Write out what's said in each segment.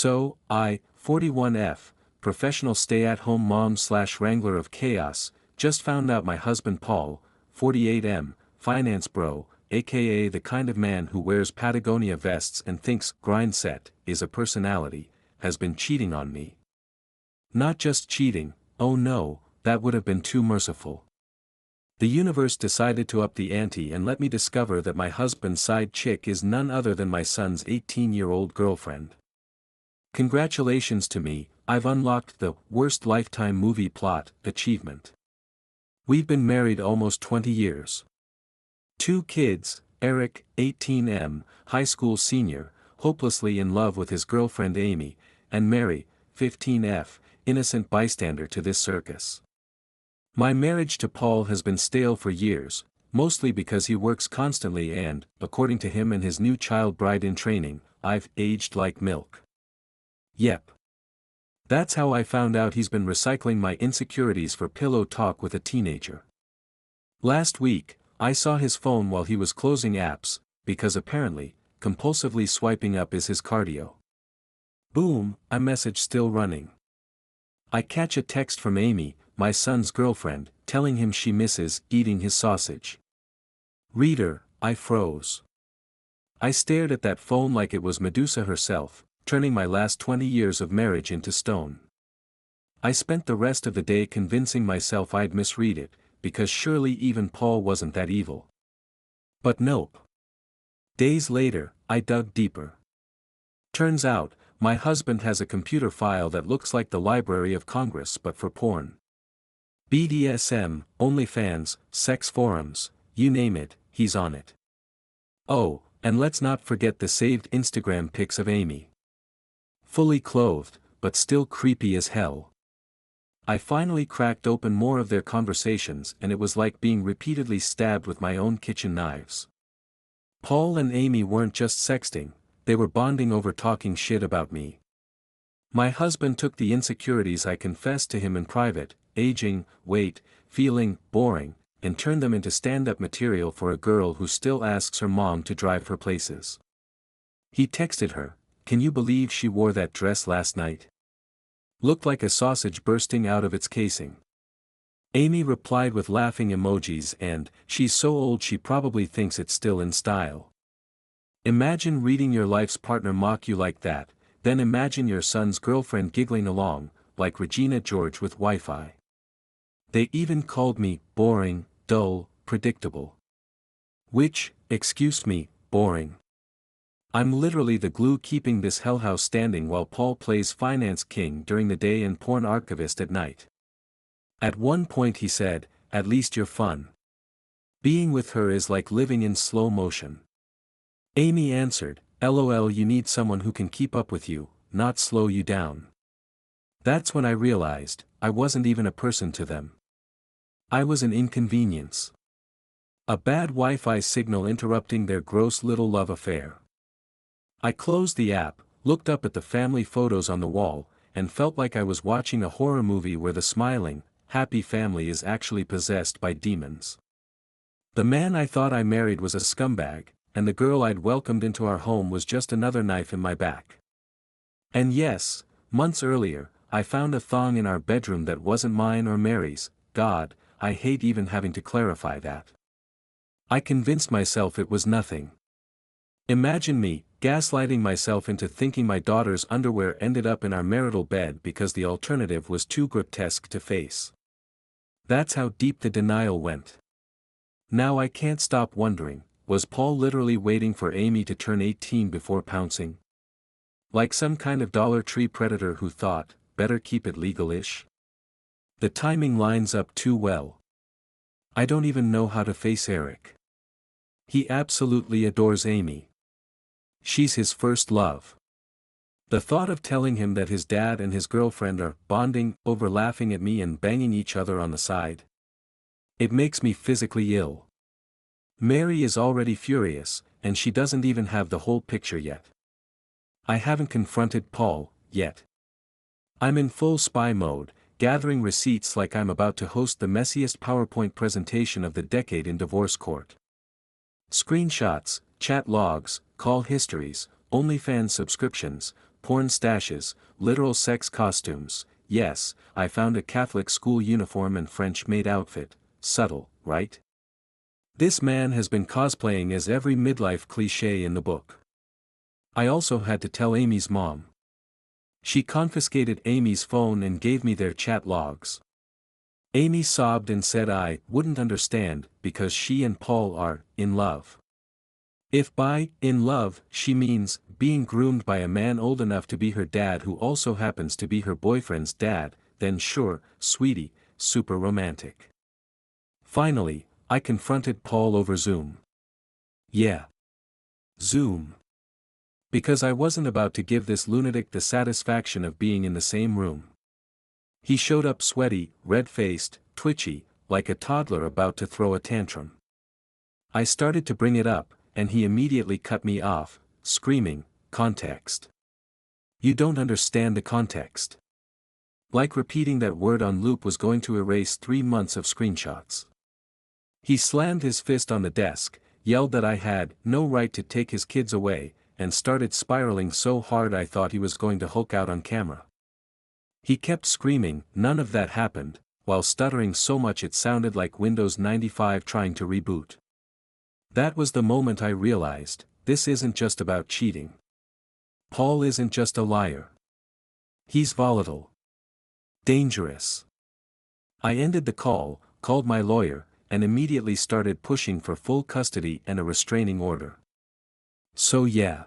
So, I, 41F, professional stay-at-home mom/wrangler of chaos, just found out my husband Paul, 48M, finance bro, aka the kind of man who wears Patagonia vests and thinks grind set is a personality, has been cheating on me. Not just cheating, oh no, that would have been too merciful. The universe decided to up the ante and let me discover that my husband's side chick is none other than my son's 18-year-old girlfriend. Congratulations to me, I've unlocked the worst lifetime movie plot achievement. We've been married almost 20 years. 2 kids, Eric, 18M, high school senior, hopelessly in love with his girlfriend Amy, and Mary, 15F, innocent bystander to this circus. My marriage to Paul has been stale for years, mostly because he works constantly and, according to him and his new child bride in training, I've aged like milk. Yep. That's how I found out he's been recycling my insecurities for pillow talk with a teenager. Last week, I saw his phone while he was closing apps, because apparently, compulsively swiping up is his cardio. Boom, a message still running. I catch a text from Amy, my son's girlfriend, telling him she misses eating his sausage. Reader, I froze. I stared at that phone like it was Medusa herself, turning my last 20 years of marriage into stone. I spent the rest of the day convincing myself I'd misread it, because surely even Paul wasn't that evil. But nope. Days later, I dug deeper. Turns out, my husband has a computer file that looks like the Library of Congress but for porn. BDSM, OnlyFans, sex forums, you name it, he's on it. Oh, and let's not forget the saved Instagram pics of Amy. Fully clothed, but still creepy as hell. I finally cracked open more of their conversations and it was like being repeatedly stabbed with my own kitchen knives. Paul and Amy weren't just sexting, they were bonding over talking shit about me. My husband took the insecurities I confessed to him in private, aging, weight, feeling boring, and turned them into stand-up material for a girl who still asks her mom to drive her places. He texted her, "Can you believe she wore that dress last night? Looked like a sausage bursting out of its casing." Amy replied with laughing emojis and, "She's so old she probably thinks it's still in style." Imagine reading your life's partner mock you like that, then imagine your son's girlfriend giggling along, like Regina George with Wi-Fi. They even called me boring, dull, predictable. Which, excuse me, boring. I'm literally the glue keeping this hellhouse standing while Paul plays finance king during the day and porn archivist at night. At one point he said, "At least you're fun. Being with her is like living in slow motion." Amy answered, "LOL, you need someone who can keep up with you, not slow you down." That's when I realized, I wasn't even a person to them. I was an inconvenience. A bad Wi-Fi signal interrupting their gross little love affair. I closed the app, looked up at the family photos on the wall, and felt like I was watching a horror movie where the smiling, happy family is actually possessed by demons. The man I thought I married was a scumbag, and the girl I'd welcomed into our home was just another knife in my back. And yes, months earlier, I found a thong in our bedroom that wasn't mine or Mary's. God, I hate even having to clarify that. I convinced myself it was nothing. Imagine me, gaslighting myself into thinking my daughter's underwear ended up in our marital bed because the alternative was too grotesque to face. That's how deep the denial went. Now I can't stop wondering, was Paul literally waiting for Amy to turn 18 before pouncing? Like some kind of Dollar Tree predator who thought, better keep it legal-ish? The timing lines up too well. I don't even know how to face Eric. He absolutely adores Amy. She's his first love. The thought of telling him that his dad and his girlfriend are bonding over laughing at me and banging each other on the side. It makes me physically ill. Mary is already furious, and she doesn't even have the whole picture yet. I haven't confronted Paul, yet. I'm in full spy mode, gathering receipts like I'm about to host the messiest PowerPoint presentation of the decade in divorce court. Screenshots, chat logs, call histories, OnlyFans subscriptions, porn stashes, literal sex costumes. Yes, I found a Catholic school uniform and French maid outfit. Subtle, right? This man has been cosplaying as every midlife cliché in the book. I also had to tell Amy's mom. She confiscated Amy's phone and gave me their chat logs. Amy sobbed and said I wouldn't understand because she and Paul are in love. If by in love she means being groomed by a man old enough to be her dad who also happens to be her boyfriend's dad, then sure, sweetie, super romantic. Finally, I confronted Paul over Zoom. Yeah. Zoom. Because I wasn't about to give this lunatic the satisfaction of being in the same room. He showed up sweaty, red-faced, twitchy, like a toddler about to throw a tantrum. I started to bring it up, and he immediately cut me off, screaming, "Context. You don't understand the context." Like repeating that word on loop was going to erase 3 months of screenshots. He slammed his fist on the desk, yelled that I had no right to take his kids away, and started spiraling so hard I thought he was going to Hulk out on camera. He kept screaming, "None of that happened," while stuttering so much it sounded like Windows 95 trying to reboot. That was the moment I realized, this isn't just about cheating. Paul isn't just a liar. He's volatile. Dangerous. I ended the call, called my lawyer, and immediately started pushing for full custody and a restraining order. So yeah.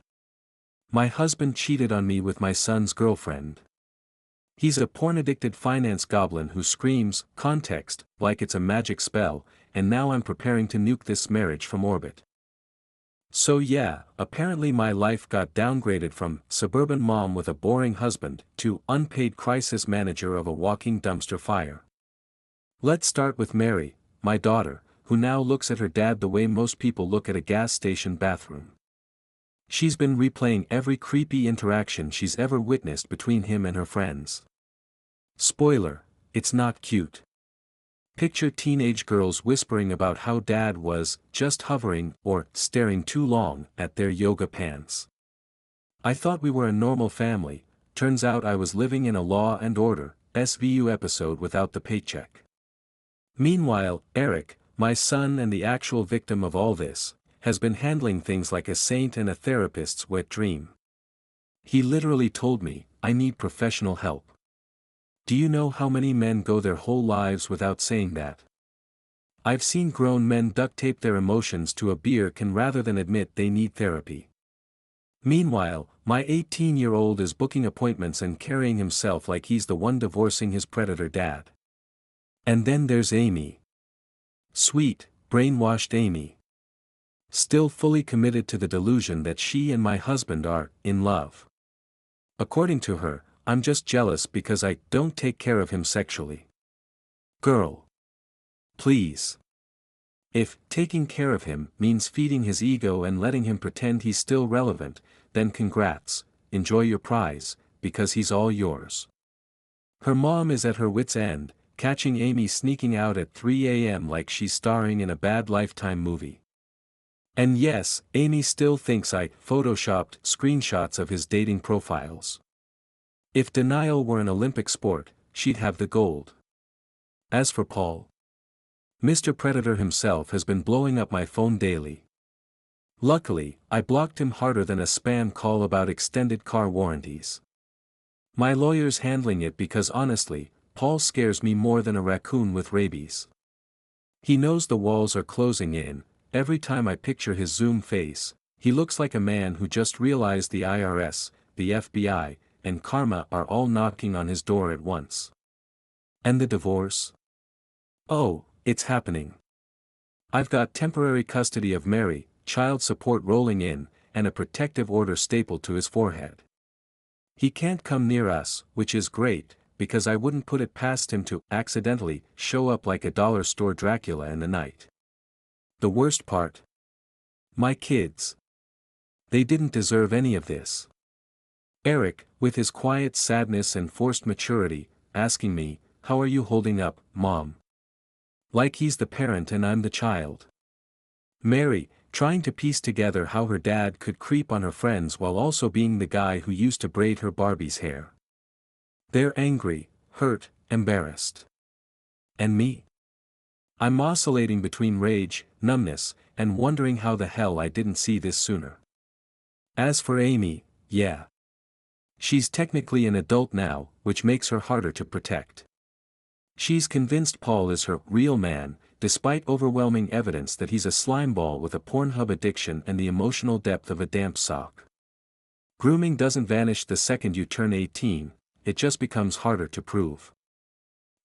My husband cheated on me with my son's girlfriend. He's a porn-addicted finance goblin who screams, "Context," like it's a magic spell, and now I'm preparing to nuke this marriage from orbit. So yeah, apparently my life got downgraded from suburban mom with a boring husband to unpaid crisis manager of a walking dumpster fire. Let's start with Mary, my daughter, who now looks at her dad the way most people look at a gas station bathroom. She's been replaying every creepy interaction she's ever witnessed between him and her friends. Spoiler, it's not cute. Picture teenage girls whispering about how dad was just hovering or staring too long at their yoga pants. I thought we were a normal family, turns out I was living in a Law and Order SVU episode without the paycheck. Meanwhile, Eric, my son and the actual victim of all this, has been handling things like a saint and a therapist's wet dream. He literally told me, "I need professional help." Do you know how many men go their whole lives without saying that? I've seen grown men duct tape their emotions to a beer can rather than admit they need therapy. Meanwhile, my 18-year-old is booking appointments and carrying himself like he's the one divorcing his predator dad. And then there's Amy. Sweet, brainwashed Amy. Still fully committed to the delusion that she and my husband are in love. According to her, I'm just jealous because I don't take care of him sexually. Girl. Please. If taking care of him means feeding his ego and letting him pretend he's still relevant, then congrats, enjoy your prize, because he's all yours. Her mom is at her wit's end, catching Amy sneaking out at 3 a.m. like she's starring in a bad Lifetime movie. And yes, Amy still thinks I photoshopped screenshots of his dating profiles. If denial were an Olympic sport, she'd have the gold. As for Paul, Mr. Predator himself has been blowing up my phone daily. Luckily, I blocked him harder than a spam call about extended car warranties. My lawyer's handling it because honestly, Paul scares me more than a raccoon with rabies. He knows the walls are closing in. Every time I picture his Zoom face, he looks like a man who just realized the IRS, the FBI, and karma are all knocking on his door at once. And the divorce? Oh, it's happening. I've got temporary custody of Mary, child support rolling in, and a protective order stapled to his forehead. He can't come near us, which is great, because I wouldn't put it past him to accidentally show up like a dollar store Dracula in the night. The worst part? My kids. They didn't deserve any of this. Eric, with his quiet sadness and forced maturity, asking me, "How are you holding up, Mom?" Like he's the parent and I'm the child. Mary, trying to piece together how her dad could creep on her friends while also being the guy who used to braid her Barbie's hair. They're angry, hurt, embarrassed. And me? I'm oscillating between rage, numbness, and wondering how the hell I didn't see this sooner. As for Amy, yeah. She's technically an adult now, which makes her harder to protect. She's convinced Paul is her real man, despite overwhelming evidence that he's a slimeball with a Pornhub addiction and the emotional depth of a damp sock. Grooming doesn't vanish the second you turn 18, it just becomes harder to prove.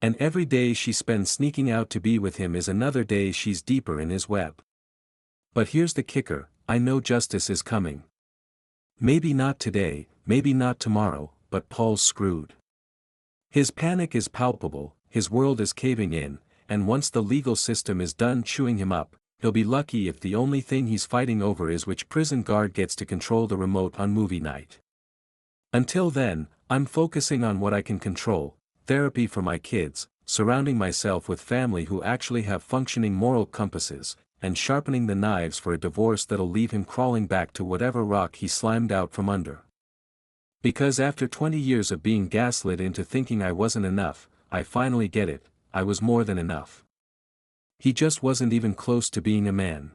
And every day she spends sneaking out to be with him is another day she's deeper in his web. But here's the kicker, I know justice is coming. Maybe not today, maybe not tomorrow, but Paul's screwed. His panic is palpable, his world is caving in, and once the legal system is done chewing him up, he'll be lucky if the only thing he's fighting over is which prison guard gets to control the remote on movie night. Until then, I'm focusing on what I can control, therapy for my kids, surrounding myself with family who actually have functioning moral compasses, and sharpening the knives for a divorce that'll leave him crawling back to whatever rock he slimed out from under. Because after 20 years of being gaslit into thinking I wasn't enough, I finally get it, I was more than enough. He just wasn't even close to being a man.